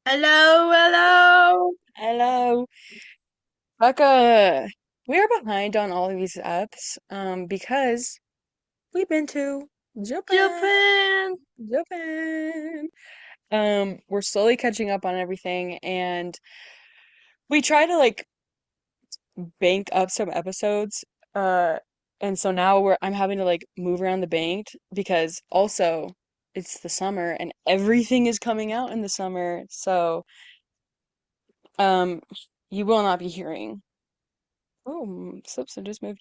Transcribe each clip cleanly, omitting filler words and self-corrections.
Hello, hello. Hello, Becca. We are behind on all of these apps, because we've been to Japan. Japan. Japan. We're slowly catching up on everything, and we try to like bank up some episodes. Uh, and so now I'm having to like move around the bank because also it's the summer and everything is coming out in the summer. So, um, you will not be hearing. Oh, Slipson just moved.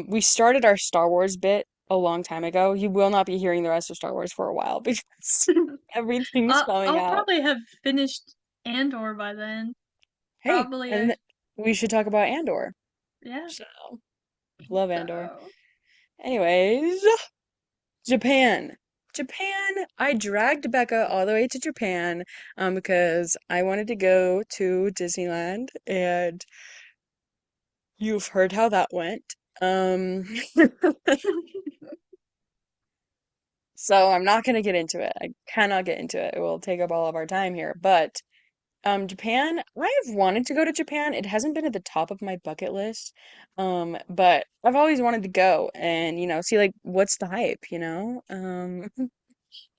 We started our Star Wars bit a long time ago. You will not be hearing the rest of Star Wars for a while because everything's coming I'll out. probably have finished Andor by then. Hey, Probably and we should talk about Andor. yeah. So, love Andor. So Anyways, Japan. Japan, I dragged Becca all the way to Japan, because I wanted to go to Disneyland, and you've heard how that went. Um, So I'm not going to get into it. I cannot get into it. It will take up all of our time here. But Japan, I've wanted to go to Japan. It hasn't been at the top of my bucket list. But I've always wanted to go and, see like what's the hype.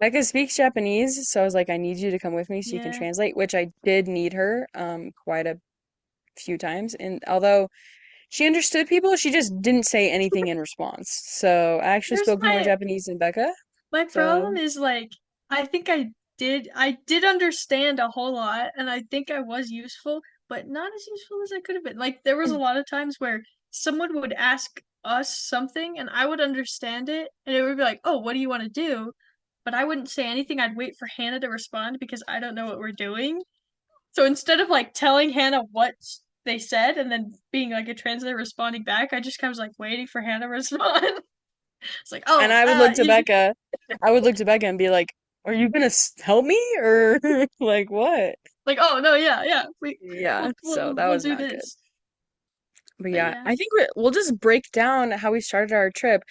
Becca speaks Japanese, so I was like, I need you to come with me so you can yeah. translate, which I did need her quite a few times. And although she understood people, she just didn't say anything in response. So I actually Here's spoke more Japanese than Becca. my problem So is like I think I did understand a whole lot and I think I was useful, but not as useful as I could have been. Like there was a lot of times where someone would ask us something and I would understand it and it would be like, "Oh, what do you want to do?" But I wouldn't say anything. I'd wait for Hannah to respond because I don't know what we're doing. So instead of like telling Hannah what they said and then being like a translator responding back, I just kind of was like waiting for Hannah to respond. It's like, And "Oh, I would look to you Becca. I would look to Becca and be like, "Are you gonna help me or like what?" like, oh no, yeah, yeah, Yeah, so that we'll was do not good. this." But But yeah, yeah, I think we'll just break down how we started our trip.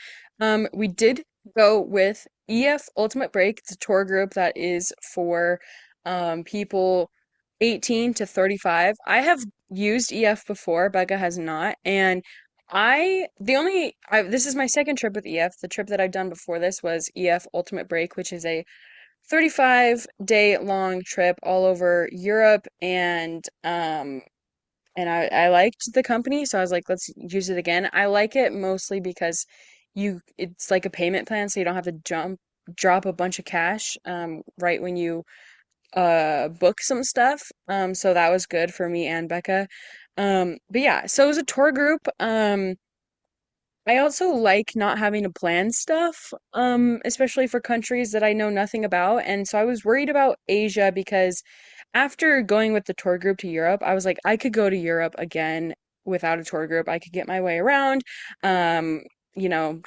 We did go with EF Ultimate Break. It's a tour group that is for people 18 to 35. I have used EF before, Becca has not, and this is my second trip with EF. The trip that I've done before this was EF Ultimate Break, which is a 35-day long trip all over Europe, and I liked the company, so I was like, let's use it again. I like it mostly because it's like a payment plan, so you don't have to drop a bunch of cash right when you book some stuff. So that was good for me and Becca. But yeah, so it was a tour group. I also like not having to plan stuff, especially for countries that I know nothing about. And so I was worried about Asia because after going with the tour group to Europe, I was like, I could go to Europe again without a tour group. I could get my way around. Um, you know,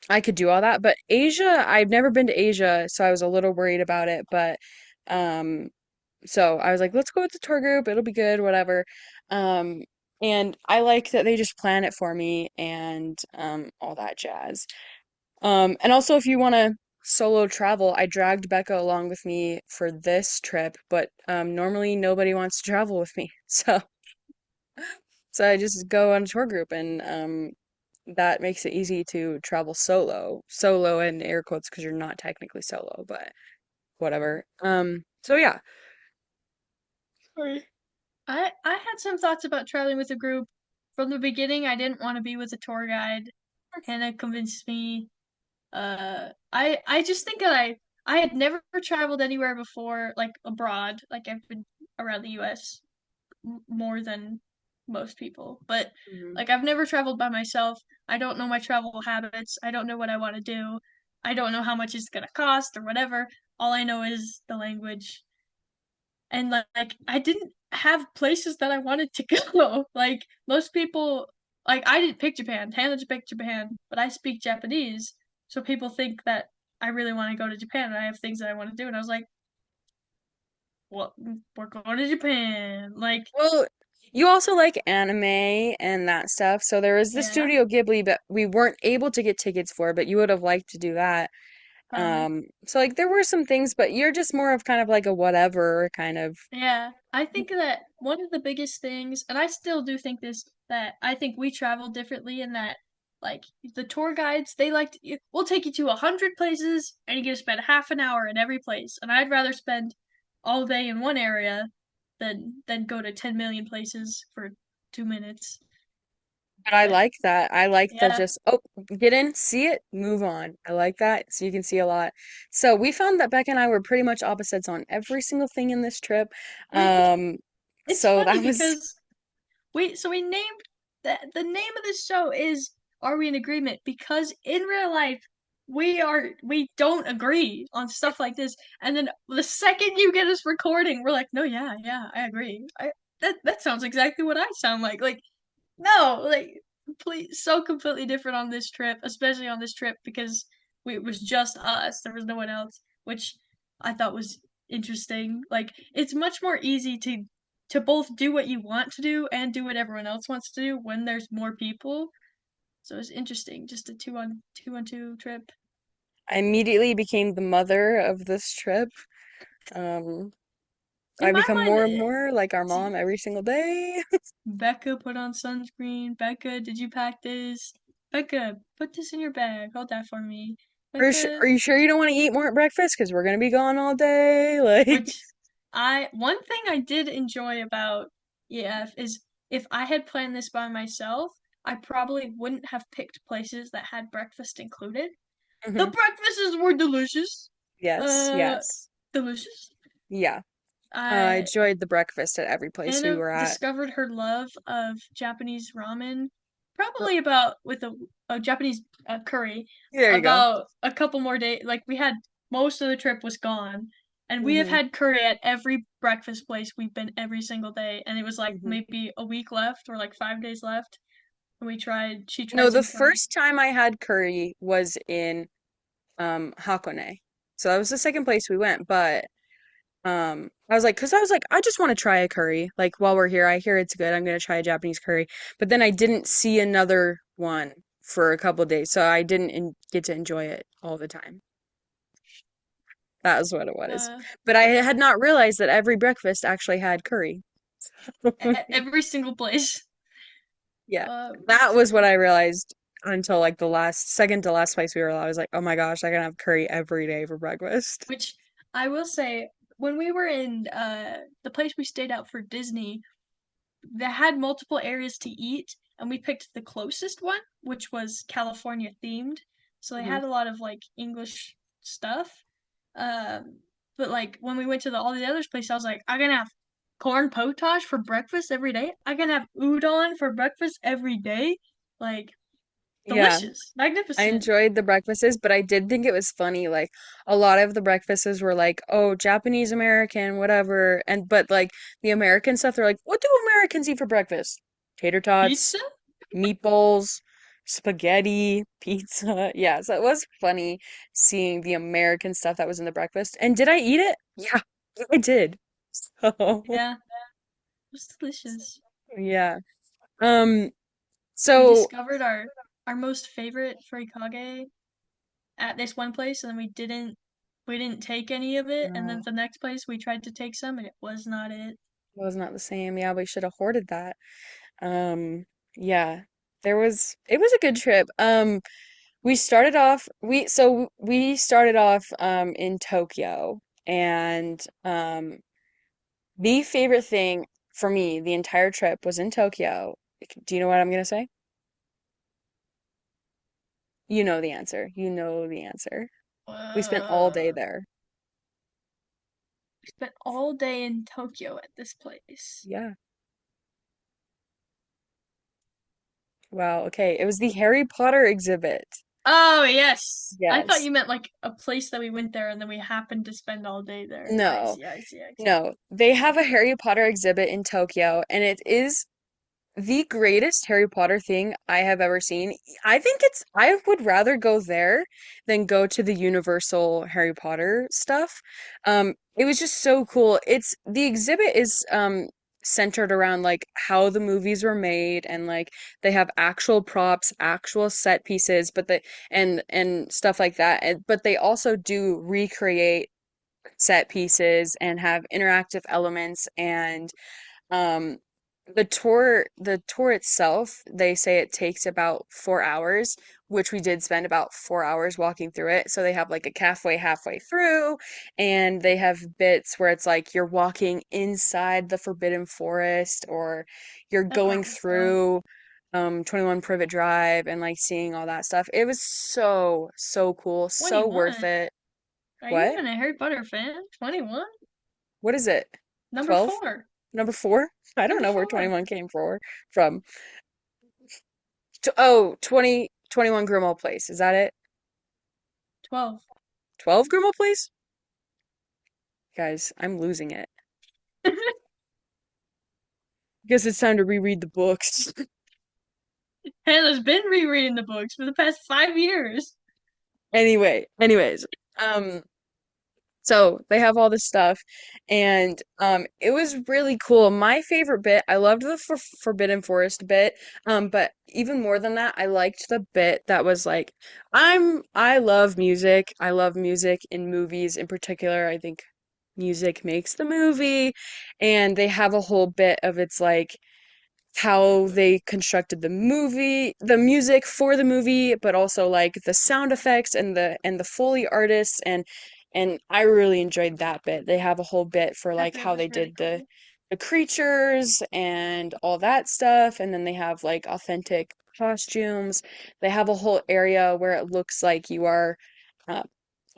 I could do all that. But Asia, I've never been to Asia, so I was a little worried about it. But um, so I was like, let's go with the tour group. It'll be good, whatever. Um, and I like that they just plan it for me and all that jazz. And also, if you want to solo travel, I dragged Becca along with me for this trip, but normally nobody wants to travel with me. So I just go on a tour group, and that makes it easy to travel solo. Solo in air quotes because you're not technically solo, but whatever. So yeah. Sorry. I had some thoughts about traveling with a group from the beginning. I didn't want to be with a tour guide. Hannah convinced me. I just think that I had never traveled anywhere before, like abroad. Like I've been around the U.S. More than most people, but Mhm. like I've never traveled by myself. I don't know my travel habits. I don't know what I want to do. I don't know how much it's gonna cost or whatever. All I know is the language. And like I didn't have places that I wanted to go. Like most people, like I didn't pick Japan. Hannah picked Japan, but I speak Japanese, so people think that I really want to go to Japan and I have things that I want to do. And I was like, well, we're going to Japan. Like, Well, you also like anime and that stuff, so there was the yeah, Studio Ghibli, but we weren't able to get tickets for, but you would have liked to do that. Uh-huh. So like there were some things, but you're just more of kind of like a whatever kind of. Yeah, I think that one of the biggest things, and I still do think this, that I think we travel differently in that, like, the tour guides, they like to, we'll take you to 100 places, and you get to spend half an hour in every place. And I'd rather spend all day in one area than go to 10 million places for 2 minutes. But I But like that. I like the yeah, just, oh, get in, see it, move on. I like that. So you can see a lot. So we found that Becca and I were pretty much opposites on every single thing in this trip. we Um, it's so funny that was, because we named the name of this show is Are We in Agreement? Because in real life we don't agree on stuff like this, and then the second you get us recording, we're like, no, yeah, yeah, I agree. That sounds exactly what I sound like. Like, no, like, please, so completely different on this trip, especially on this trip because it was just us. There was no one else, which I thought was interesting. Like, it's much more easy to both do what you want to do and do what everyone else wants to do when there's more people. So it's interesting, just a two on two trip. I immediately became the mother of this trip. Um, In I my become mind, more and more like our mom every single day. Becca put on sunscreen. Becca, did you pack this? Becca, put this in your bag. Hold that for me. Are Becca, you sure you don't want to eat more at breakfast? Because we're gonna be gone all day. Like, which I one thing I did enjoy about EF is if I had planned this by myself, I probably wouldn't have picked places that had breakfast included. The mhm. breakfasts were delicious. Yes, Uh, yes. delicious. Yeah. I I enjoyed the breakfast at every place we Anna were at. discovered her love of Japanese ramen, Uh, probably about with a Japanese curry, There you go. about a couple more days. Like we had most of the trip was gone, and we have Hmm. had curry at every breakfast place we've been every single day, and it was like Hmm. maybe a week left or like 5 days left. And she No, tried the some curry. first time I had curry was in Hakone. So that was the second place we went, but I was like, I just want to try a curry. Like while we're here, I hear it's good. I'm gonna try a Japanese curry. But then I didn't see another one for a couple days, so I didn't get to enjoy it all the time. That was what it was. Uh, But I had not realized that every breakfast actually had curry. every single place. Yeah. Uh, That was what I realized until like the last second to last place we were at. I was like, oh my gosh, I can have curry every day for breakfast. which I will say, when we were in the place we stayed out for Disney, they had multiple areas to eat, and we picked the closest one, which was California themed. So they Hmm. had a lot of like English stuff. Um, but like when we went to all the other places, I was like, I'm gonna have corn potage for breakfast every day. I'm gonna have udon for breakfast every day. Like, Yeah. delicious, I magnificent. enjoyed the breakfasts, but I did think it was funny. Like a lot of the breakfasts were like, oh, Japanese American, whatever. And but like the American stuff, they're like, what do Americans eat for breakfast? Tater tots, Pizza? meatballs, spaghetti, pizza. Yeah, so it was funny seeing the American stuff that was in the breakfast. And did I eat it? Yeah, I did. So, Yeah, it was delicious. yeah. Um, We so discovered our most favorite furikage at this one place, and then we didn't take any of it, and then no, the next place we tried to take some and it was not it. it was not the same. Yeah, we should have hoarded that. Yeah, it was a good trip. We started off in Tokyo and the favorite thing for me the entire trip was in Tokyo. Do you know what I'm gonna say? You know the answer. You know the answer. We spent all day Uh, there. we spent all day in Tokyo at this place. Yeah. Wow, okay. It was the Harry Potter exhibit. Oh, yes. I thought Yes. you meant like a place that we went there and then we happened to spend all day there. I No. see, I see, I see. No. They have a Harry Potter exhibit in Tokyo and it is the greatest Harry Potter thing I have ever seen. I would rather go there than go to the Universal Harry Potter stuff. It was just so cool. The exhibit is centered around like how the movies were made, and like they have actual props, actual set pieces, but they and stuff like that. But they also do recreate set pieces and have interactive elements. And um, the tour itself, they say it takes about 4 hours, which we did spend about 4 hours walking through it. So they have like a halfway through, and they have bits where it's like you're walking inside the Forbidden Forest, or you're That going sounds fun. through 21 Privet Drive and like seeing all that stuff. It was so cool, so worth 21. it. Are you What? even a Harry Potter fan? 21? What is it? Number 12? 4. Number 4? I don't Number know where 4. 21 came from. Oh, 21 Grimmauld Place. Is that it? 12. 12 Grimmauld Place? Guys, I'm losing it. Guess it's time to reread the books. Hannah's been rereading the books for the past 5 years. Anyways, um, so they have all this stuff, and it was really cool. My favorite bit, I loved the Forbidden Forest bit, but even more than that, I liked the bit that was like, I love music. I love music in movies in particular. I think music makes the movie, and they have a whole bit of it's like how they constructed the music for the movie, but also like the sound effects and the Foley artists, and I really enjoyed that bit. They have a whole bit for That like bit how was they really did the cool. the creatures and all that stuff, and then they have like authentic costumes. They have a whole area where it looks like you are uh,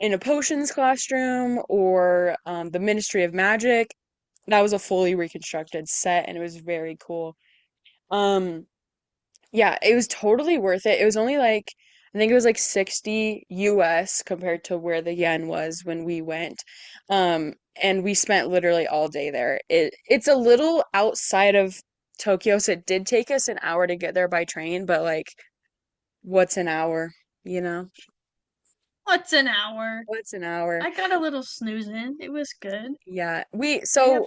in a potions classroom, or the Ministry of Magic. That was a fully reconstructed set, and it was very cool. Um, yeah, it was totally worth it. It was only like, I think it was like 60 US compared to where the yen was when we went. And we spent literally all day there. It's a little outside of Tokyo, so it did take us an hour to get there by train, but like, what's an hour, you know? What's an hour? What's an hour? I got a little snooze in. It was good. Yeah, I have so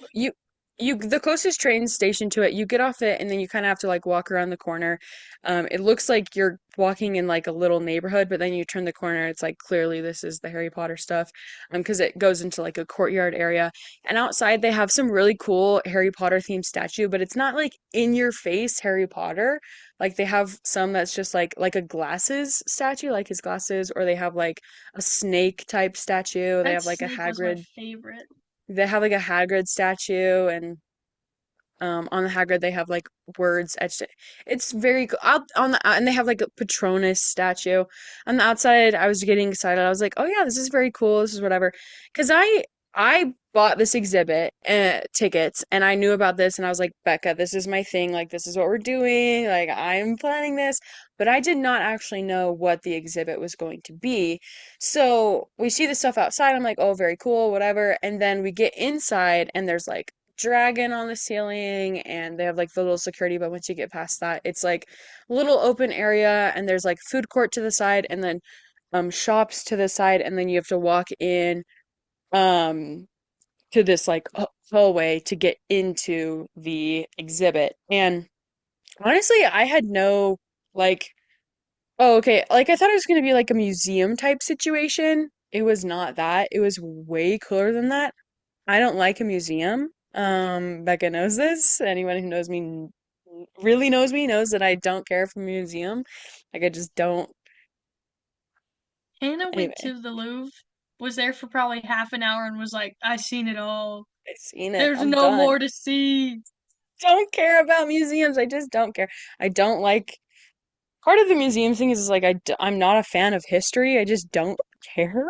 the closest train station to it, you get off it and then you kind of have to like walk around the corner. It looks like you're walking in like a little neighborhood, but then you turn the corner, it's like clearly this is the Harry Potter stuff. Because it goes into like a courtyard area. And outside they have some really cool Harry Potter themed statue, but it's not like in your face Harry Potter. Like they have some that's just like a glasses statue, like his glasses, or they have like a snake type statue. They that have like a snake was my Hagrid favorite. they have like a Hagrid statue, and on the Hagrid they have like words etched. It's very cool. Out on the and they have like a Patronus statue. On the outside, I was getting excited. I was like, "Oh yeah, this is very cool. This is whatever." Because I bought this exhibit tickets, and I knew about this, and I was like, "Becca, this is my thing. Like this is what we're doing. Like I'm planning this." But I did not actually know what the exhibit was going to be. So we see the stuff outside. I'm like, "Oh, very cool, whatever." And then we get inside, and there's like dragon on the ceiling, and they have like the little security, but once you get past that it's like a little open area, and there's like food court to the side, and then shops to the side, and then you have to walk in um to this like hallway to get into the exhibit. And honestly, I had no like, oh okay, like I thought it was going to be like a museum type situation. It was not that. It was way cooler than that. I don't like a museum. Becca knows this. Anyone who knows me really knows me knows that I don't care for a museum. Like I just don't. Hannah went Anyway, to the Louvre, was there for probably half an hour, and was like, I seen it all. I've seen it. There's I'm no done. more to see. Don't care about museums. I just don't care. I don't like part of the museum thing is like I'm not a fan of history. I just don't care.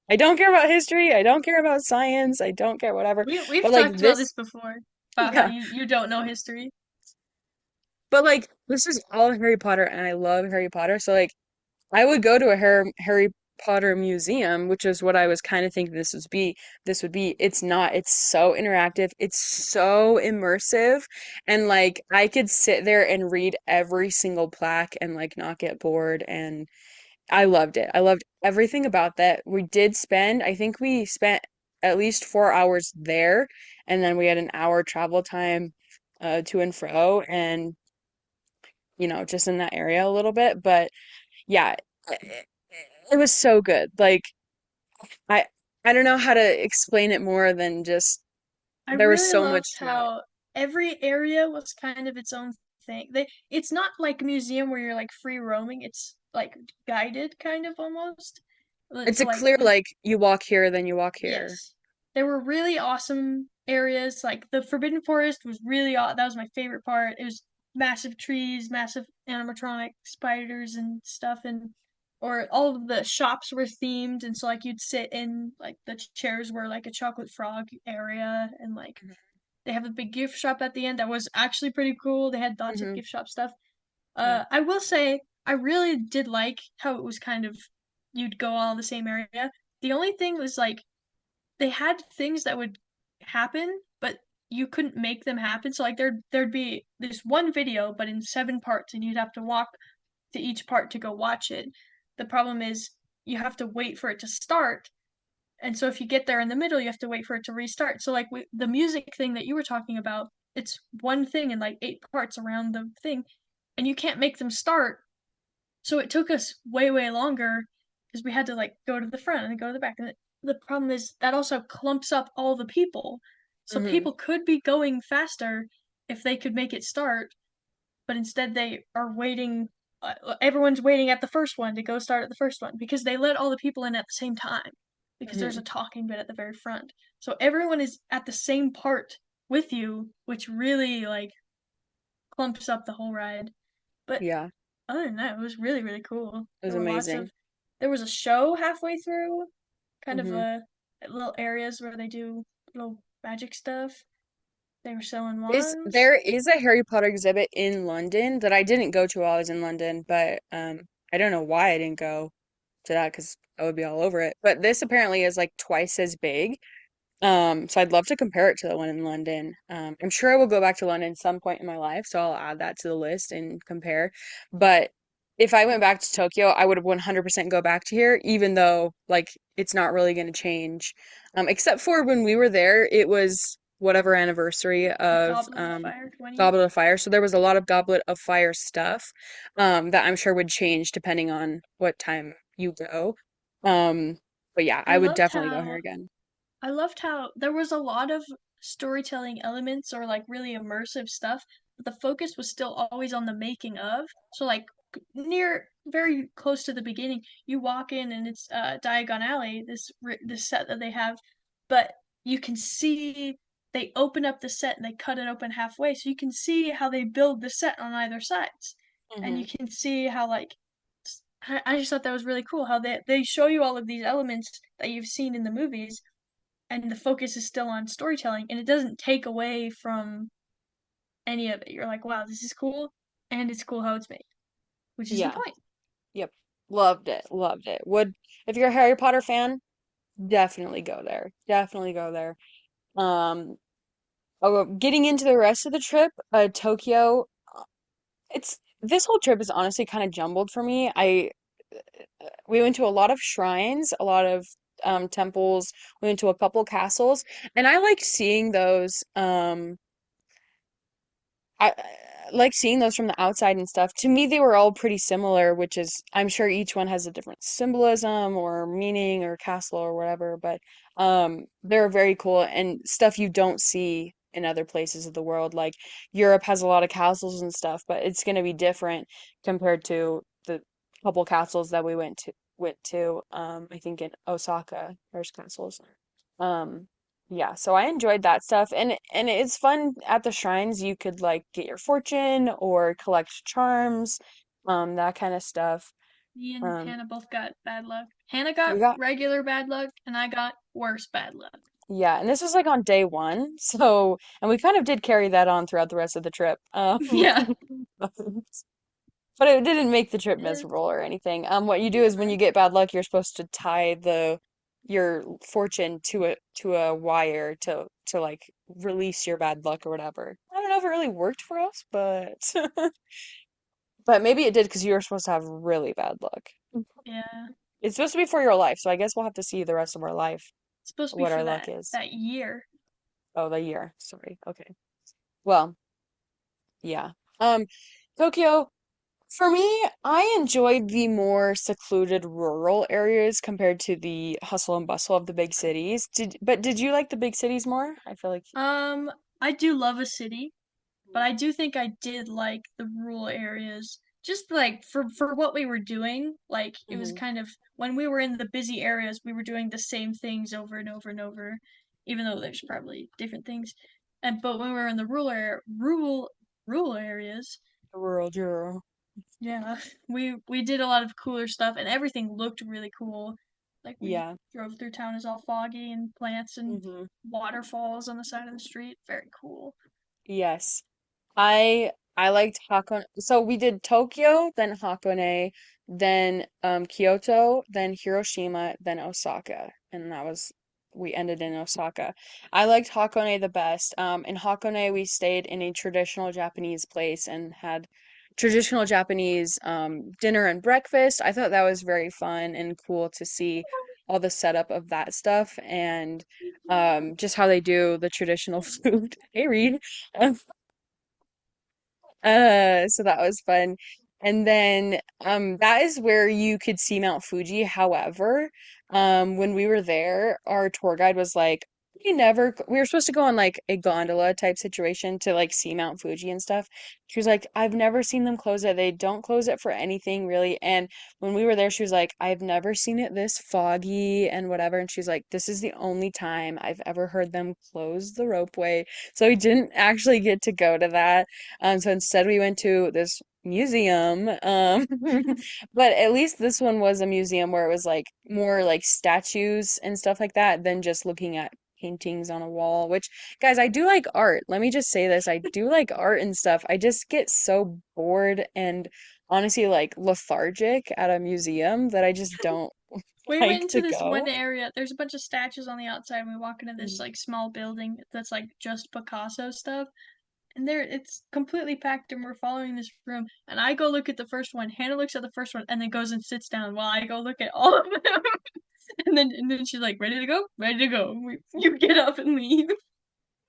I don't care about history. I don't care about science. I don't care whatever. We've But like talked about this this, before, about how yeah. you don't know history. But like this is all Harry Potter, and I love Harry Potter. So like I would go to a Harry Potter museum, which is what I was kind of thinking this would be. It's not. It's so interactive. It's so immersive. And like I could sit there and read every single plaque and like not get bored, and I loved it. I loved everything about that. I think we spent at least 4 hours there, and then we had an hour travel time to and fro and, just in that area a little bit. But yeah, it, it was so good. Like I I don't know how to explain it more than just I there was really so loved much to it. how every area was kind of its own thing. It's not like a museum where you're like free roaming. It's like guided kind of almost. It's So a like clear like you walk here, then you walk here. yes. There were really awesome areas. Like the Forbidden Forest was really that was my favorite part. It was massive trees, massive animatronic spiders and stuff, and or all of the shops were themed, and so like you'd sit in like the chairs were like a chocolate frog area, and like they have a big gift shop at the end that was actually pretty cool. They had lots of Hmm. gift shop stuff. Yeah. I will say I really did like how it was kind of you'd go all the same area. The only thing was like they had things that would happen, but you couldn't make them happen. So like there'd be this one video, but in 7 parts, and you'd have to walk to each part to go watch it. The problem is you have to wait for it to start, and so if you get there in the middle, you have to wait for it to restart. So like the music thing that you were talking about, it's one thing in like 8 parts around the thing, and you can't make them start. So it took us way, way longer because we had to like go to the front and go to the back. And the problem is that also clumps up all the people. So Hmm. people could be going faster if they could make it start, but instead they are waiting. Everyone's waiting at the first one to go start at the first one because they let all the people in at the same time because there's Hmm. a talking bit at the very front. So everyone is at the same part with you, which really like clumps up the whole ride. But Yeah, other than that, it was really, really cool. it was amazing. There was a show halfway through, kind of Hmm. little areas where they do little magic stuff. They were selling There wands. is a Harry Potter exhibit in London that I didn't go to while I was in London, but I don't know why I didn't go to that because I would be all over it. But this apparently is like twice as big. So I'd love to compare it to the one in London. I'm sure I will go back to London some point in my life, so I'll add that to the list and compare. But if I went back to Tokyo, I would have 100% go back to here, even though like it's not really going to change. Except for when we were there, it was whatever anniversary of Goblet of Fire 20. Goblet of Fire. So there was a lot of Goblet of Fire stuff that I'm sure would change depending on what time you go. Um, but yeah, I I would loved definitely go here how again. I loved how there was a lot of storytelling elements or like really immersive stuff, but the focus was still always on the making of. So like near very close to the beginning, you walk in and it's Diagon Alley, this set that they have, but you can see they open up the set and they cut it open halfway, so you can see how they build the set on either sides, and Hmm. you can see how like I just thought that was really cool how they show you all of these elements that you've seen in the movies and the focus is still on storytelling and it doesn't take away from any of it. You're like, wow, this is cool and it's cool how it's made, which is the Yeah. point. Yep. Loved it. Loved it. Would if you're a Harry Potter fan, definitely go there. Definitely go there. Um, getting into the rest of the trip, Tokyo, it's this whole trip is honestly kind of jumbled for me. We went to a lot of shrines, a lot of temples, we went to a couple castles, and I liked seeing those. I like seeing those from the outside and stuff. To me, they were all pretty similar, which is, I'm sure each one has a different symbolism or meaning or castle or whatever, but they're very cool and stuff you don't see in other places of the world. Like Europe has a lot of castles and stuff, but it's going to be different compared to the couple castles that we went to, I think in Osaka, there's castles. Um, yeah, so I enjoyed that stuff and it's fun at the shrines. You could like get your fortune or collect charms, that kind of stuff. Me and Um, Hannah both got bad luck. Hannah we got got regular bad luck and I got worse bad luck. yeah, and this was like on day one, so and we kind of did carry that on throughout the rest of the trip. Yeah. But it didn't make the trip It's miserable or anything. What you do is when never. you get bad luck, you're supposed to tie your fortune to a wire to like release your bad luck or whatever. I don't know if it really worked for us, but but maybe it did because you were supposed to have really bad luck. Yeah. It's supposed to be for your life, so I guess we'll have to see the rest of our life It's supposed to be what for our luck that is. that year. Oh, the year. Sorry. Okay. Well. Yeah. Um, Tokyo, for me, I enjoyed the more secluded rural areas compared to the hustle and bustle of the big cities. Did you like the big cities more? I feel like. Um, I do love a city, but I do think I did like the rural areas. Just like for what we were doing, like it was Hmm. kind of when we were in the busy areas, we were doing the same things over and over and over, even though there's probably different things. And but when we were in the rural areas, Rural. yeah, we did a lot of cooler stuff, and everything looked really cool. Like we Yeah. drove through town is all foggy and plants and Hmm. waterfalls on the side of the street. Very cool. Yes. I liked Hakone. So we did Tokyo, then Hakone, then Kyoto, then Hiroshima, then Osaka, and that was we ended in Osaka. I liked Hakone the best. In Hakone we stayed in a traditional Japanese place and had traditional Japanese dinner and breakfast. I thought that was very fun and cool to see all the setup of that stuff and just how they do the traditional food. Hey, Reed. So that was fun. And then that is where you could see Mount Fuji. However, when we were there, our tour guide was like, we were supposed to go on like a gondola type situation to like see Mount Fuji and stuff. She was like, I've never seen them close it. They don't close it for anything really. And when we were there, she was like, I've never seen it this foggy and whatever. And she's like, this is the only time I've ever heard them close the ropeway. So we didn't actually get to go to that. So instead we went to this museum. But at least this one was a museum where it was like more like statues and stuff like that than just looking at paintings on a wall, which guys, I do like art. Let me just say this. I do like art and stuff. I just get so bored and honestly like lethargic at a museum that I just don't We went like into to this one go. area. There's a bunch of statues on the outside, and we walk into this like small building that's like just Picasso stuff. And there, it's completely packed, and we're following this room. And I go look at the first one. Hannah looks at the first one, and then goes and sits down while I go look at all of them. And then she's like, "Ready to go? Ready to go." You get up and leave.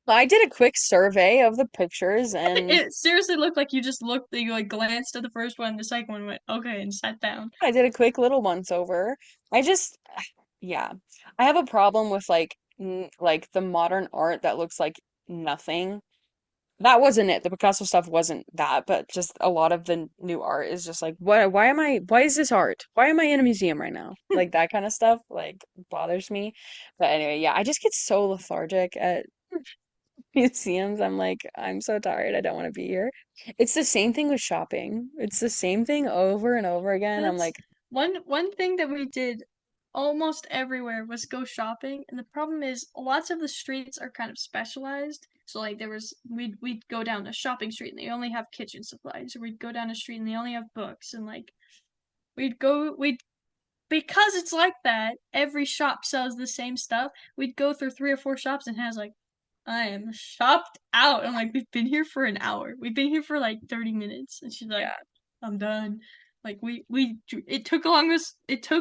I did a quick survey of the pictures and It seriously looked like you just looked, you like glanced at the first one, the second one went okay, and sat down. I did a quick little once over. I just, yeah, I have a problem with like the modern art that looks like nothing. That wasn't it. The Picasso stuff wasn't that, but just a lot of the new art is just like, what? Why is this art? Why am I in a museum right now? Like that kind of stuff, like bothers me. But anyway, yeah, I just get so lethargic at museums. I'm like, I'm so tired. I don't want to be here. It's the same thing with shopping. It's the same thing over and over again. I'm That's like, one thing that we did almost everywhere was go shopping, and the problem is lots of the streets are kind of specialized. So like there was we'd go down a shopping street and they only have kitchen supplies, or we'd go down a street and they only have books, and like we'd because it's like that, every shop sells the same stuff. We'd go through three or four shops and has like, I am shopped out. I'm like, we've been here for an hour. We've been here for like 30 minutes. And she's like, yeah. I'm done. Like it took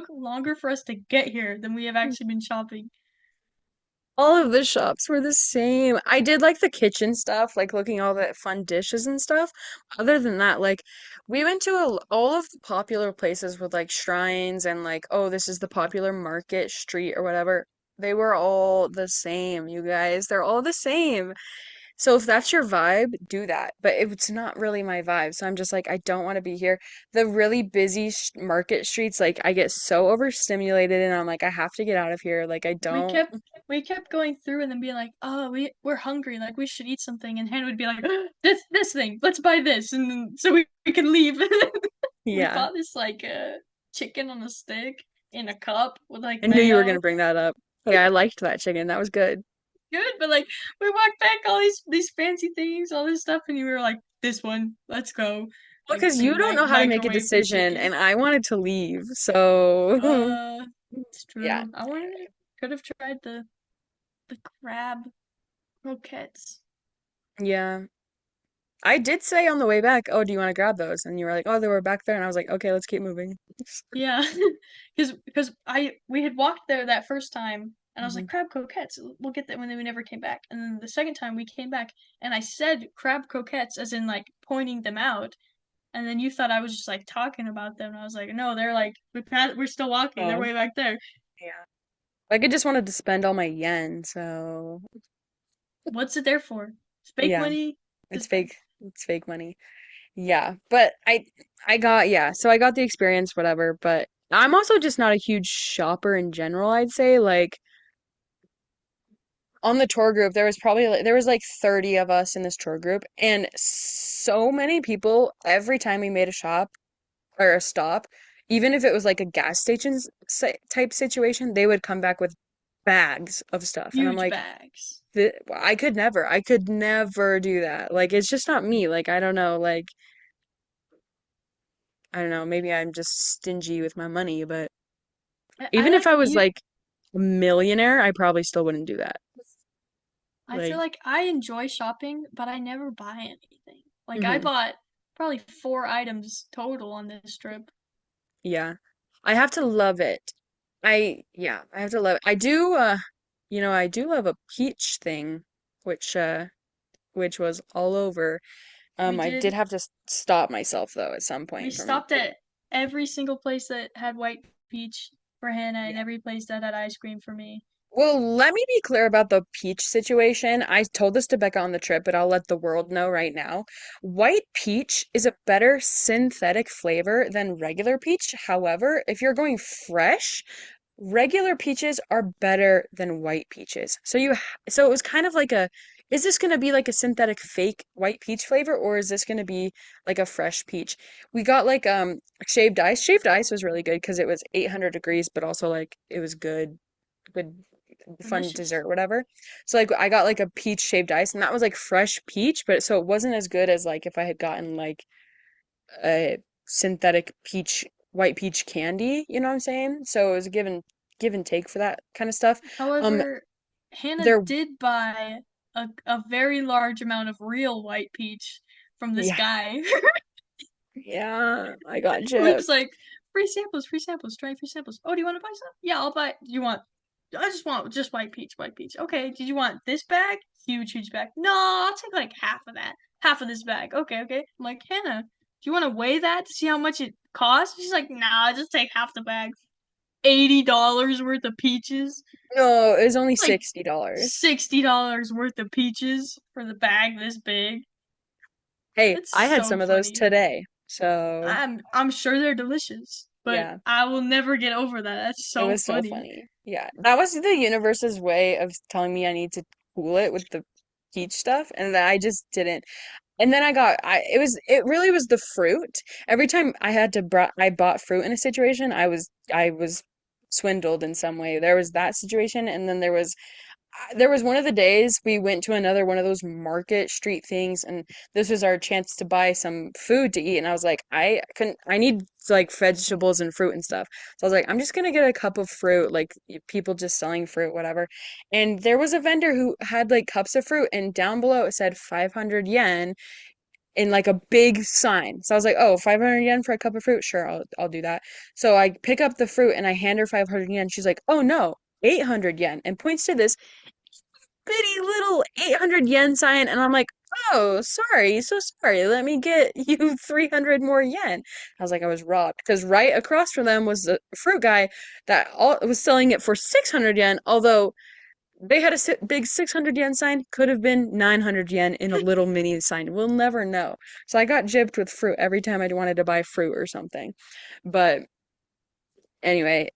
longer for us to get here than we have actually been shopping. All of the shops were the same. I did like the kitchen stuff, like looking all the fun dishes and stuff. Other than that, like we went to all of the popular places with like shrines and like, oh, this is the popular market street or whatever. They were all the same, you guys. They're all the same. So if that's your vibe, do that. But it's not really my vibe. So I'm just like, I don't want to be here. The really busy sh market streets, like I get so overstimulated and I'm like, I have to get out of here. Like I We don't. kept we kept going through and then being like, oh, we're hungry, like we should eat something. And Hannah would be like, this thing, let's buy this, and then, so we can leave. We Yeah. bought this like chicken on a stick in a cup with like I knew you were gonna mayo. bring that up. Yeah, I liked that chicken. That was good. Good, but like we walked back all these fancy things, all this stuff, and you were like, "This one, let's go." Well, Like because the you don't know how to make a microwave the decision, chicken. and I wanted to leave. So, It's yeah. true. I wanted could have tried the crab croquettes. Yeah. I did say on the way back, oh, do you want to grab those? And you were like, oh, they were back there. And I was like, okay, let's keep moving. Yeah, because I we had walked there that first time, and I was like Mhm. crab croquettes. We'll get that when we never came back. And then the second time we came back, and I said crab croquettes as in like pointing them out, and then you thought I was just like talking about them. And I was like, no, they're like we're still walking. They're Oh, way back there. yeah. I could just wanted to spend all my yen, so What's it there for? It's fake yeah, money. it's This bag. fake. It's fake money. Yeah, but I got yeah, so I got the experience, whatever, but I'm also just not a huge shopper in general, I'd say. Like on the tour group, there was probably like, there was like 30 of us in this tour group, and so many people every time we made a shop or a stop, even if it was like a gas station type situation, they would come back with bags of stuff. And I'm Huge like, bags. I could never do that. Like, it's just not me. Like, I don't know. Like, I don't know. Maybe I'm just stingy with my money, but I even if like I was you. like a millionaire, I probably still wouldn't do that. I feel Like, like I enjoy shopping, but I never buy anything. Like I hmm bought probably 4 items total on this trip. yeah. I have to love it. Yeah, I have to love it. I do, I do love a peach thing, which, which was all over. We I did did. have to stop myself though at some We point from stopped at every single place that had white peach for Hannah and yeah. every place that had ice cream for me. Well, let me be clear about the peach situation. I told this to Becca on the trip, but I'll let the world know right now. White peach is a better synthetic flavor than regular peach. However, if you're going fresh, regular peaches are better than white peaches. So it was kind of like a, is this going to be like a synthetic fake white peach flavor or is this going to be like a fresh peach? We got like shaved ice. Shaved ice was really good because it was 800 degrees, but also like it was good fun Delicious. dessert, whatever. So like I got like a peach shaved ice and that was like fresh peach, but so it wasn't as good as like if I had gotten like a synthetic peach white peach candy, you know what I'm saying? So it was a give and take for that kind of stuff. Um However, Hannah there did buy a very large amount of real white peach from this yeah, guy. yeah, I got He was gypped. like, free samples, try free samples. Oh, do you want to buy some? Yeah, I'll buy. Do you want? I just want just white peach, white peach. Okay, did you want this bag? Huge, huge bag. No, I'll take like half of that. Half of this bag. Okay, okay. I'm like, Hannah, do you want to weigh that to see how much it costs? She's like, nah, just take half the bag. $80 worth of peaches. No, it was only Like $60. $60 worth of peaches for the bag this big. Hey, It's I had so some of those funny. today. So, I'm sure they're delicious, but yeah. I will never get over that. That's It so was so funny. funny. Yeah. That was the universe's way of telling me I need to cool it with the peach stuff, and that I just didn't. And then it really was the fruit. Every time I bought fruit in a situation, I was swindled in some way. There was that situation, and then there was one of the days we went to another one of those market street things, and this was our chance to buy some food to eat. And I was like, I need like vegetables and fruit and stuff. So I was like, I'm just gonna get a cup of fruit, like people just selling fruit, whatever. And there was a vendor who had like cups of fruit, and down below it said 500 yen in like a big sign. So I was like, oh, 500 yen for a cup of fruit? Sure, I'll do that. So I pick up the fruit and I hand her 500 yen. She's like, oh no, 800 yen, and points to this bitty little 800 yen sign. And I'm like, oh, sorry, so sorry. Let me get you 300 more yen. I was like, I was robbed. Because right across from them was the fruit guy that was selling it for 600 yen, although they had a big 600 yen sign, could have been 900 yen in a little mini sign. We'll never know. So I got gypped with fruit every time I wanted to buy fruit or something. But anyway,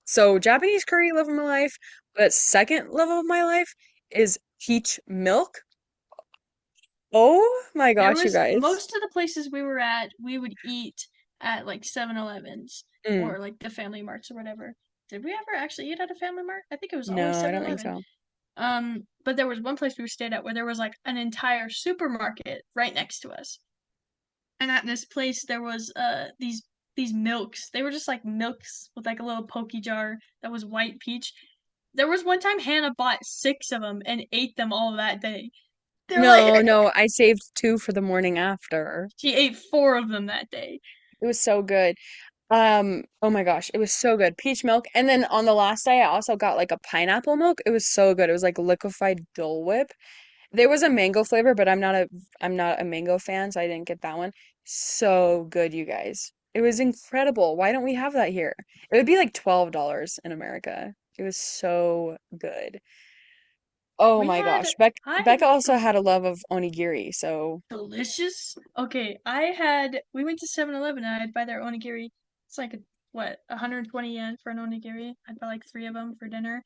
so Japanese curry, love of my life, but second love of my life is peach milk. Oh my There gosh, you was guys. most of the places we were at, we would eat at like 7-Elevens Mm, or like the Family Marts or whatever. Did we ever actually eat at a Family Mart? I think it was always no, I don't think 7-Eleven. so. But there was one place we stayed at where there was like an entire supermarket right next to us. And at this place there was these milks. They were just like milks with like a little pokey jar that was white peach. There was one time Hannah bought 6 of them and ate them all that day. They're like No, no, I saved two for the morning after. she ate 4 of them that day. It was so good. Oh my gosh, it was so good. Peach milk. And then on the last day, I also got like a pineapple milk. It was so good. It was like liquefied Dole Whip. There was a mango flavor, but I'm not a mango fan, so I didn't get that one. So good, you guys. It was incredible. Why don't we have that here? It would be like $12 in America. It was so good. Oh We my had gosh. I Becca also had a love of onigiri, so delicious. Okay, we went to 7-Eleven and I'd buy their onigiri. It's like what, 120 yen for an onigiri. I'd buy like 3 of them for dinner.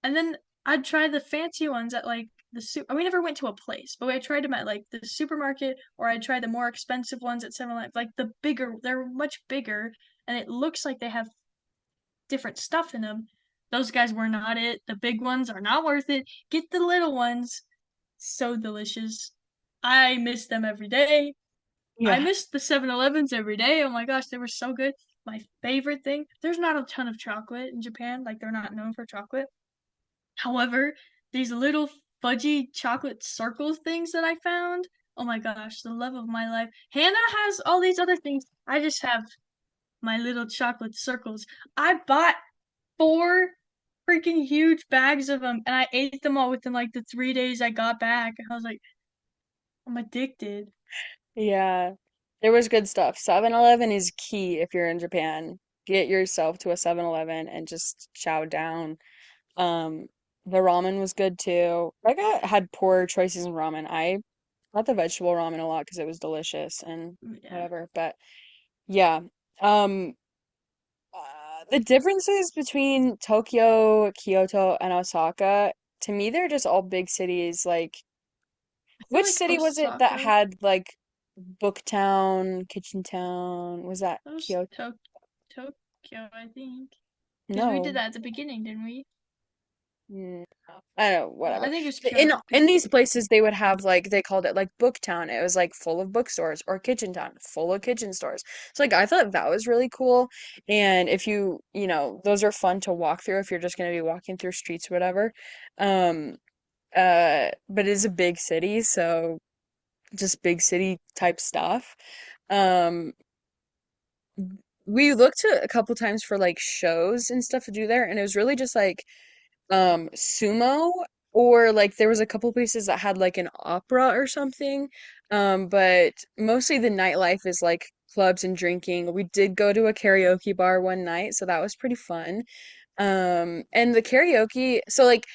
And then I'd try the fancy ones at like the we never went to a place, but I tried them at like the supermarket, or I'd try the more expensive ones at 7-Eleven. Like the bigger, they're much bigger and it looks like they have different stuff in them. Those guys were not it. The big ones are not worth it. Get the little ones. So delicious. I miss them every day. I yeah. miss the 7-Elevens every day. Oh my gosh, they were so good. My favorite thing, there's not a ton of chocolate in Japan, like they're not known for chocolate. However, these little fudgy chocolate circle things that I found, oh my gosh, the love of my life. Hannah has all these other things. I just have my little chocolate circles. I bought 4 freaking huge bags of them and I ate them all within like the 3 days I got back. I was like, I'm addicted. Yeah. There was good stuff. 7-Eleven is key if you're in Japan. Get yourself to a 7-Eleven and just chow down. Um, the ramen was good too. Becca had poor choices in ramen. I got the vegetable ramen a lot because it was delicious and Yeah. whatever. But yeah. Um, the differences between Tokyo, Kyoto, and Osaka, to me, they're just all big cities. Like, I feel which like city was it that Osaka, had like Booktown, Kitchen Town? Was that that was Kyoto? Tokyo, I think. Because we did No. that at the beginning, didn't we? Mm, I don't know, I whatever. think it was In Kyoto. in these places they would have like they called it like Booktown. It was like full of bookstores, or Kitchen Town, full of kitchen stores. So like I thought that was really cool. And if those are fun to walk through if you're just gonna be walking through streets or whatever. Um but it is a big city, so just big city type stuff. Um we looked at a couple times for like shows and stuff to do there, and it was really just like sumo, or like there was a couple places that had like an opera or something. But mostly the nightlife is like clubs and drinking. We did go to a karaoke bar one night, so that was pretty fun. And the karaoke, so like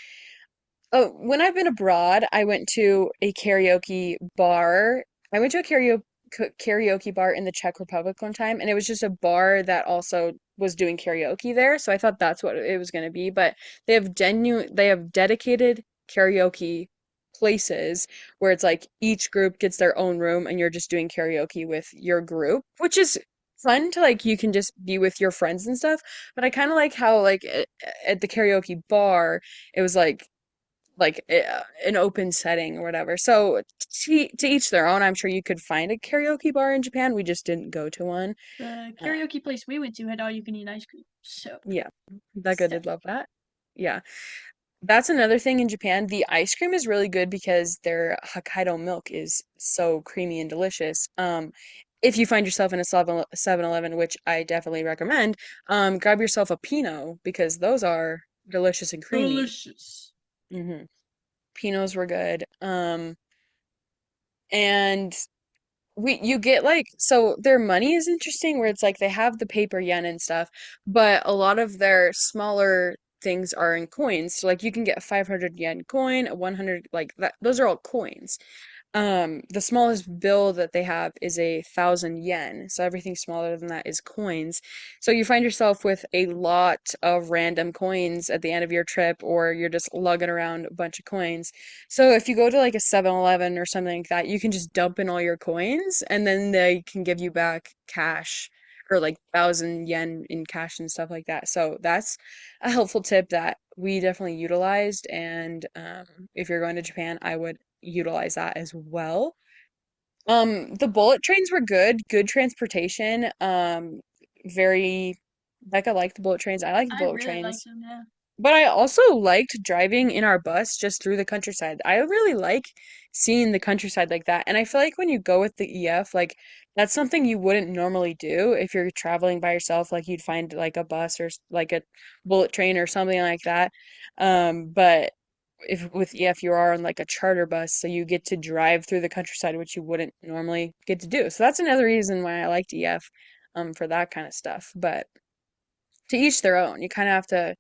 oh, when I've been abroad, I went to a karaoke bar. I went to a karaoke bar in the Czech Republic one time, and it was just a bar that also was doing karaoke there. So I thought that's what it was going to be. But they have dedicated karaoke places where it's like each group gets their own room, and you're just doing karaoke with your group, which is fun to like you can just be with your friends and stuff. But I kind of like how like at the karaoke bar it was an open setting or whatever. So to each their own. I'm sure you could find a karaoke bar in Japan. We just didn't go to one. The Uh, karaoke place we went to had all you can eat ice cream. So yeah, Becca so did love that. Yeah, that's another thing in Japan. The ice cream is really good because their Hokkaido milk is so creamy and delicious. If you find yourself in a 7-Eleven, which I definitely recommend, grab yourself a Pinot because those are delicious and creamy. delicious. hmm Pinots were good. And you get like so their money is interesting where it's like they have the paper yen and stuff, but a lot of their smaller things are in coins. So like you can get a 500 yen coin, a 100 like that. Those are all coins. The smallest bill that they have is 1,000 yen. So everything smaller than that is coins. So you find yourself with a lot of random coins at the end of your trip, or you're just lugging around a bunch of coins. So if you go to like a 7-Eleven or something like that, you can just dump in all your coins and then they can give you back cash or like 1,000 yen in cash and stuff like that. So that's a helpful tip that we definitely utilized. And if you're going to Japan, I would utilize that as well. The bullet trains were good transportation. Very like I like the bullet trains. I like the I bullet really liked trains. them, yeah. But I also liked driving in our bus just through the countryside. I really like seeing the countryside like that. And I feel like when you go with the EF, like that's something you wouldn't normally do if you're traveling by yourself. Like you'd find like a bus or like a bullet train or something like that. But if with EF you are on like a charter bus, so you get to drive through the countryside, which you wouldn't normally get to do. So that's another reason why I liked EF, for that kind of stuff. But to each their own. You kind of have to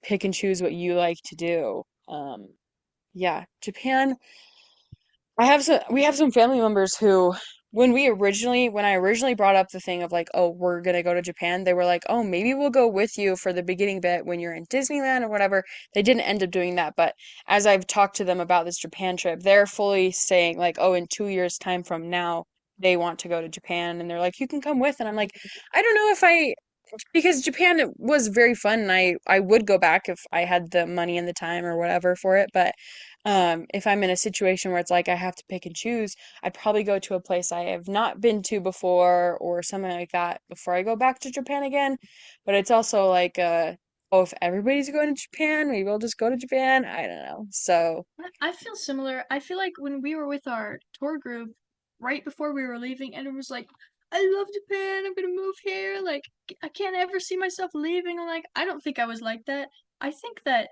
pick and choose what you like to do. Yeah, Japan. We have some family members who, when I originally brought up the thing of like, oh, we're gonna go to Japan, they were like, oh, maybe we'll go with you for the beginning bit when you're in Disneyland or whatever. They didn't end up doing that, but as I've talked to them about this Japan trip, they're fully saying like, oh, in 2 years' time from now, they want to go to Japan, and they're like, you can come with, and I'm like, I don't know if I because Japan was very fun and I would go back if I had the money and the time or whatever for it. But if I'm in a situation where it's like I have to pick and choose, I'd probably go to a place I have not been to before or something like that before I go back to Japan again. But it's also like, oh, if everybody's going to Japan, maybe I'll just go to Japan. I don't know. So, I feel similar. I feel like when we were with our tour group, right before we were leaving, and it was like, I love Japan. I'm gonna move here. Like, I can't ever see myself leaving. I'm like, I don't think I was like that. I think that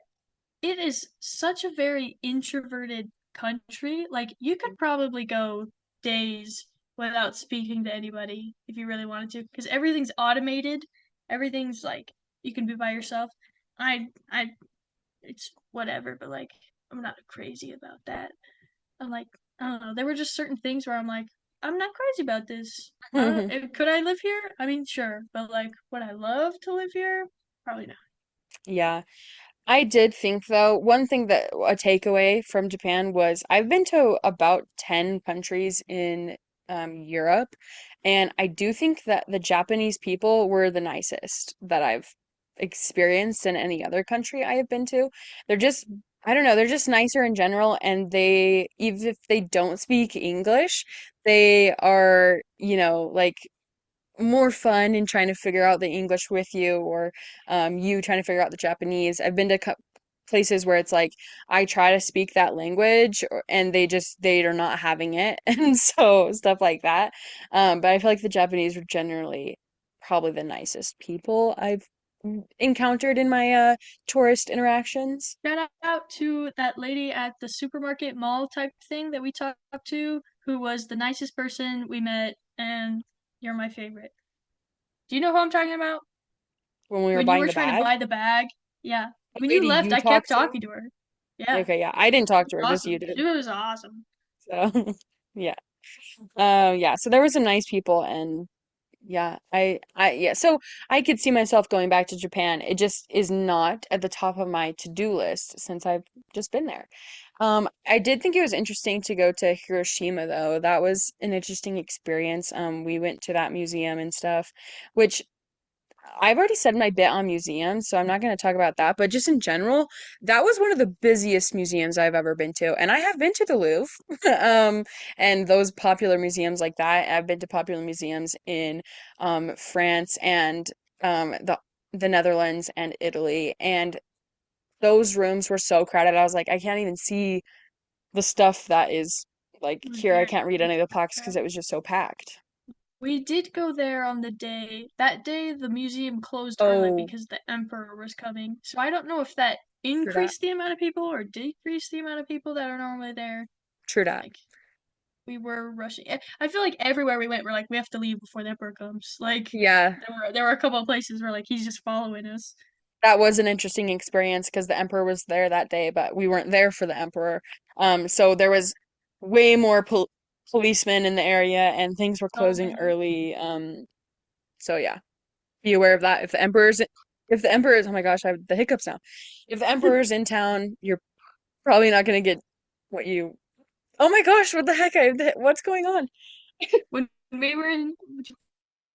it is such a very introverted country. Like, you could probably go days without speaking to anybody if you really wanted to, because everything's automated. Everything's like you can be by yourself. I it's whatever, but like I'm not crazy about that. I'm like, I don't know. There were just certain things where I'm like, I'm not crazy about this. I don't could I live here? I mean, sure, but like, would I love to live here? Probably not. yeah. I did think though, one thing that a takeaway from Japan was I've been to about 10 countries in Europe, and I do think that the Japanese people were the nicest that I've experienced in any other country I have been to. They're just, I don't know, they're just nicer in general, and they, even if they don't speak English, they are, like more fun in trying to figure out the English with you, or you trying to figure out the Japanese. I've been to places where it's like I try to speak that language and they are not having it and so stuff like that. But I feel like the Japanese are generally probably the nicest people I've encountered in my tourist interactions. Shout out to that lady at the supermarket mall type thing that we talked to, who was the nicest person we met, and you're my favorite. Do you know who I'm talking about? When we were When you buying were the trying to bag. buy the bag? Yeah. The When you lady left, you I kept talked to? talking to her. Yeah. Okay, yeah, I didn't talk to her, just you Awesome. did. She was awesome. So yeah. Yeah, so there were some nice people, and yeah, yeah, so I could see myself going back to Japan. It just is not at the top of my to-do list since I've just been there. I did think it was interesting to go to Hiroshima though. That was an interesting experience. We went to that museum and stuff, which I've already said my bit on museums, so I'm not going to talk about that. But just in general, that was one of the busiest museums I've ever been to. And I have been to the Louvre, and those popular museums like that. I've been to popular museums in France and the Netherlands and Italy. And those rooms were so crowded. I was like, I can't even see the stuff that is like It was here. I very can't read any of the plaques because it crowded. was just so packed. We did go there on the day. That day, the museum closed early Oh, because the emperor was coming. So I don't know if that true that. increased the amount of people or decreased the amount of people that are normally there. True that. Like, we were rushing. I feel like everywhere we went, we're like, we have to leave before the emperor comes. Like, Yeah. there were a couple of places where like he's just following us. That was an interesting experience because the emperor was there that day, but we weren't there for the emperor. So there was way more policemen in the area, and things were So closing many. early. So yeah, be aware of that. If the emperor is, oh my gosh, I have the hiccups now. If the emperor's in town, you're probably not gonna get what you. Oh my gosh, what the heck? What's going on? When we were in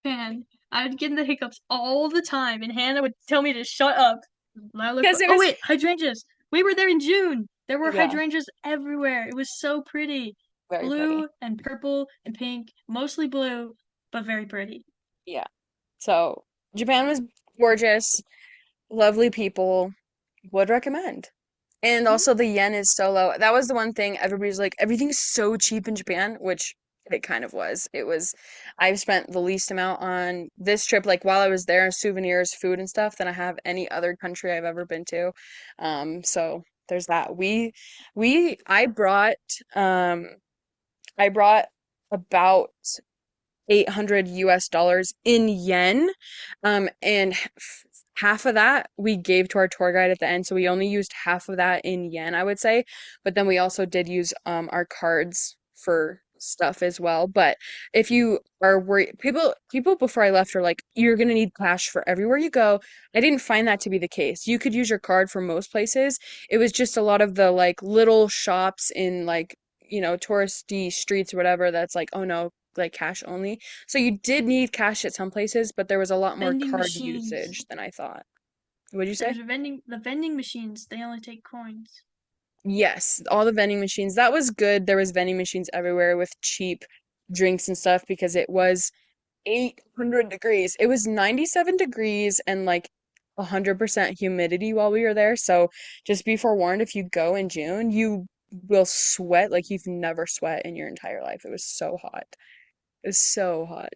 Japan, I would get in the hiccups all the time, and Hannah would tell me to shut up. And I look, Because it oh was wait, hydrangeas. We were there in June. There were yeah, hydrangeas everywhere. It was so pretty. very pretty. Blue and purple and pink, mostly blue, but very pretty. Yeah. So Japan was gorgeous, lovely people. Would recommend. And Mhm. also the yen is so low. That was the one thing everybody's like, everything's so cheap in Japan, which it kind of was. I've spent the least amount on this trip, like while I was there, souvenirs, food and stuff, than I have any other country I've ever been to. So there's that. We um I brought about 800 US dollars in yen. And half of that we gave to our tour guide at the end. So we only used half of that in yen, I would say. But then we also did use our cards for stuff as well. But if you are worried, people before I left are like, you're gonna need cash for everywhere you go. I didn't find that to be the case. You could use your card for most places. It was just a lot of the like little shops in like, touristy streets or whatever that's like, oh no, like cash only. So you did need cash at some places, but there was a lot more Vending card machines. usage than I thought. What'd you say? There's the vending machines, they only take coins. Yes, all the vending machines. That was good. There was vending machines everywhere with cheap drinks and stuff because it was 800 degrees. It was 97 degrees and like 100% humidity while we were there. So just be forewarned, if you go in June, you will sweat like you've never sweat in your entire life. It was so hot. It was so hot.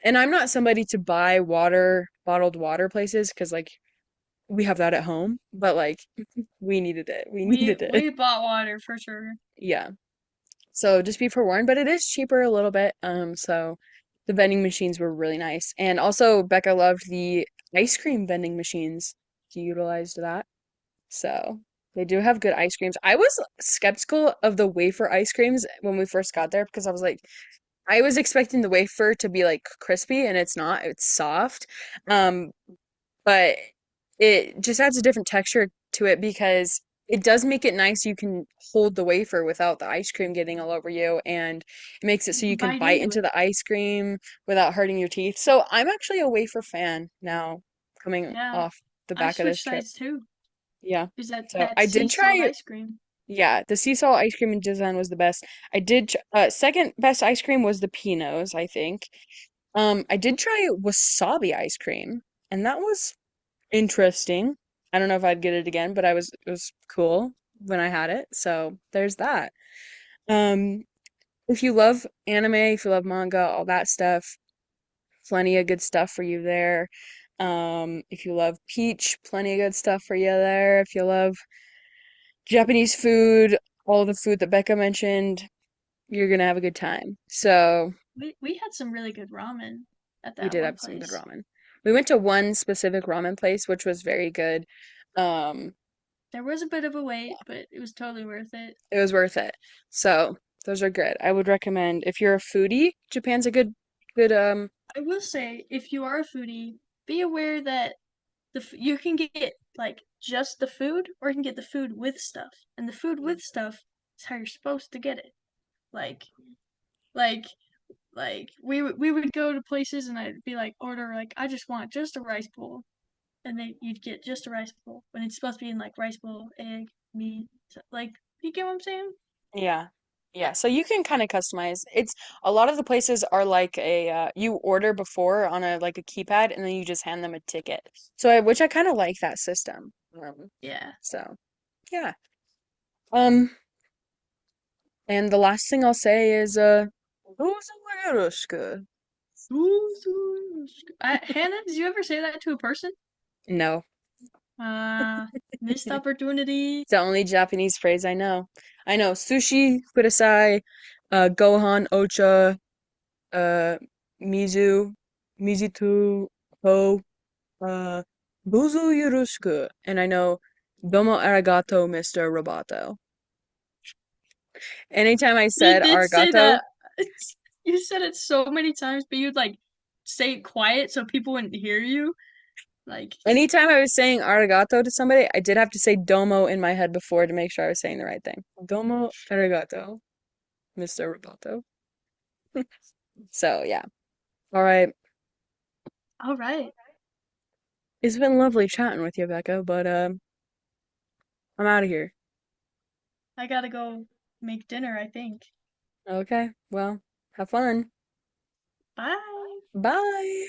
And I'm not somebody to buy bottled water places because like we have that at home, but like we needed it. We We needed it. we bought water for sure. Yeah. So just be forewarned, but it is cheaper a little bit. So the vending machines were really nice. And also Becca loved the ice cream vending machines. She utilized that. So they do have good ice creams. I was skeptical of the wafer ice creams when we first got there because I was like, I was expecting the wafer to be like crispy and it's not. It's soft. Um, but it just adds a different texture to it because it does make it nice. You can hold the wafer without the ice cream getting all over you, and it makes it You so you can can bite bite into into it. the ice cream without hurting your teeth. So I'm actually a wafer fan now, coming Yeah. off the I back of this switched trip. sides too. Yeah. Is So that I did sea salt try, ice cream? yeah, the sea salt ice cream in Disneyland was the best. Second best ice cream was the Pinos, I think. I did try wasabi ice cream, and that was interesting. I don't know if I'd get it again, but it was cool when I had it. So there's that. Um, if you love anime, if you love manga, all that stuff, plenty of good stuff for you there. If you love Peach, plenty of good stuff for you there. If you love Japanese food, all the food that Becca mentioned, you're gonna have a good time. So We had some really good ramen at we that did one have some good place. ramen. We went to one specific ramen place, which was very good. Um, There was a bit of a wait, but it was totally worth it. It was worth it. So those are good. I would recommend if you're a foodie, Japan's a good I will say, if you are a foodie, be aware that you can get like just the food, or you can get the food with stuff. And the food with stuff is how you're supposed to get it. Like, like, we would go to places, and I'd be like, order like, I just want just a rice bowl, and then you'd get just a rice bowl when it's supposed to be in like rice bowl, egg, meat, like, you get what I'm saying? yeah. Yeah, so you can kind of customize. It's a lot of the places are like you order before on a like a keypad and then you just hand them a ticket. Which I kind of like that system. Yeah. So yeah. Um and the last thing I'll say is "どうぞよろしく." Hannah, did you ever say that to a person? No. Missed opportunity. It's the only Japanese phrase I know. I know sushi, kudasai, gohan, ocha, uh, mizu, mizitu, ho, uh, buzu yoroshiku, and I know domo arigato, Mr. Roboto. Anytime I You said did say arigato, that. You said it so many times, but you'd like say it quiet so people wouldn't hear you. Like, anytime I was saying arigato to somebody, I did have to say domo in my head before to make sure I was saying the right thing. Domo arigato, Mr. Roboto. So yeah. All right. all right, It's been lovely chatting with you, Becca, but I'm out of here. I gotta go make dinner, I think. Okay, well, have fun. Bye. Bye.